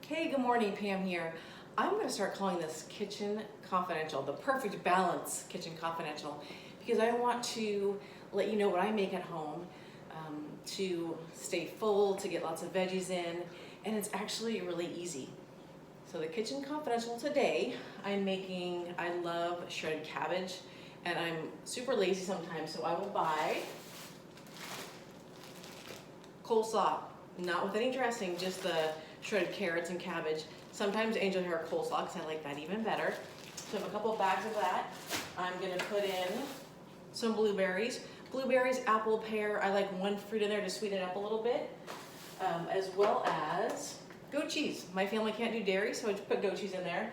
Hey, good morning, Pam here. I'm going to start calling this Kitchen Confidential, the perfect balance Kitchen Confidential, because I want to let you know what I make at home to stay full, to get lots of veggies in, and it's actually really easy. So the Kitchen Confidential today, I love shredded cabbage, and I'm super lazy sometimes, so I will buy coleslaw, not with any dressing, just the shredded carrots and cabbage. Sometimes angel hair coleslaw, because I like that even better. So I have a couple of bags of that. I'm gonna put in some blueberries. Blueberries, apple, pear. I like one fruit in there to sweeten it up a little bit, as well as goat cheese. My family can't do dairy, so I just put goat cheese in there.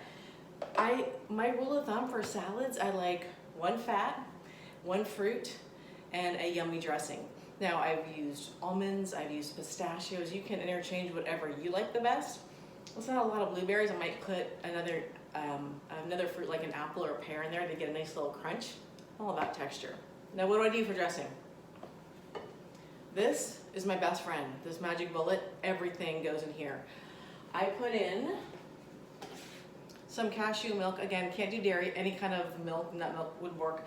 My rule of thumb for salads, I like one fat, one fruit, and a yummy dressing. Now I've used almonds, I've used pistachios. You can interchange whatever you like the best. It's not a lot of blueberries. I might put another fruit like an apple or a pear in there to get a nice little crunch. All about texture. Now what do I do for dressing? This is my best friend, this magic bullet. Everything goes in here. I put in some cashew milk. Again, can't do dairy. Any kind of milk, nut milk would work.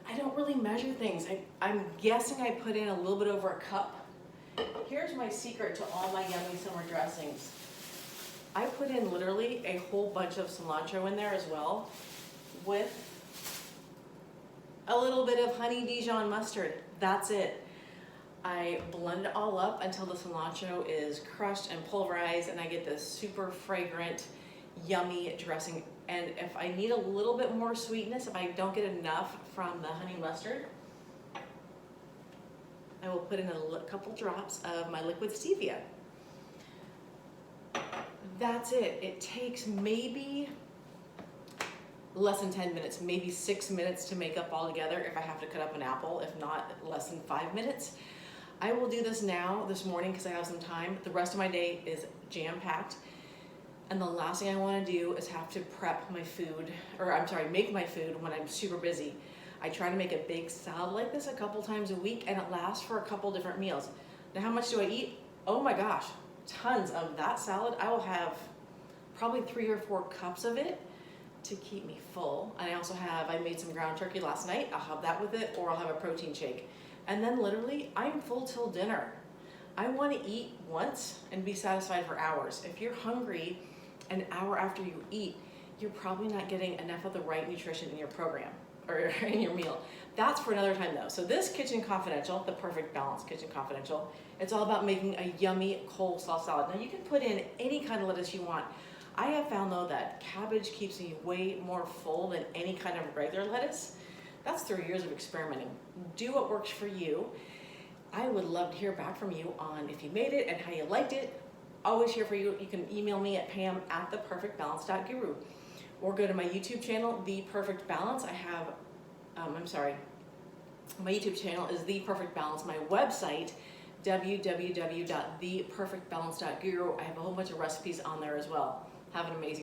I don't really measure things. I'm guessing I put in a little bit over a cup. Here's my secret to all my yummy summer dressings. I put in literally a whole bunch of cilantro in there as well, with a little bit of honey Dijon mustard. That's it. I blend it all up until the cilantro is crushed and pulverized, and I get this super fragrant, yummy dressing. And if I need a little bit more sweetness, if I don't get enough from the honey mustard, I will put in a couple drops of my liquid stevia. That's it. It takes maybe less than 10 minutes, maybe 6 minutes to make up all together if I have to cut up an apple, if not less than 5 minutes. I will do this now, this morning, because I have some time. The rest of my day is jam-packed. And the last thing I want to do is have to make my food when I'm super busy. I try to make a big salad like this a couple times a week, and it lasts for a couple different meals. Now, how much do I eat? Oh my gosh, tons of that salad. I will have probably 3 or 4 cups of it to keep me full. And I made some ground turkey last night. I'll have that with it, or I'll have a protein shake. And then literally, I'm full till dinner. I want to eat once and be satisfied for hours. If you're hungry an hour after you eat, you're probably not getting enough of the right nutrition in your program or in your meal. That's for another time though. So this Kitchen Confidential, the perfect balance Kitchen Confidential, it's all about making a yummy coleslaw salad. Now you can put in any kind of lettuce you want. I have found though that cabbage keeps me way more full than any kind of regular lettuce. That's 3 years of experimenting. Do what works for you. I would love to hear back from you on if you made it and how you liked it. Always here for you. You can email me at pam@theperfectbalance.guru or go to my YouTube channel, The Perfect Balance. My YouTube channel is The Perfect Balance. My website, www.theperfectbalance.guru. I have a whole bunch of recipes on there as well. Have an amazing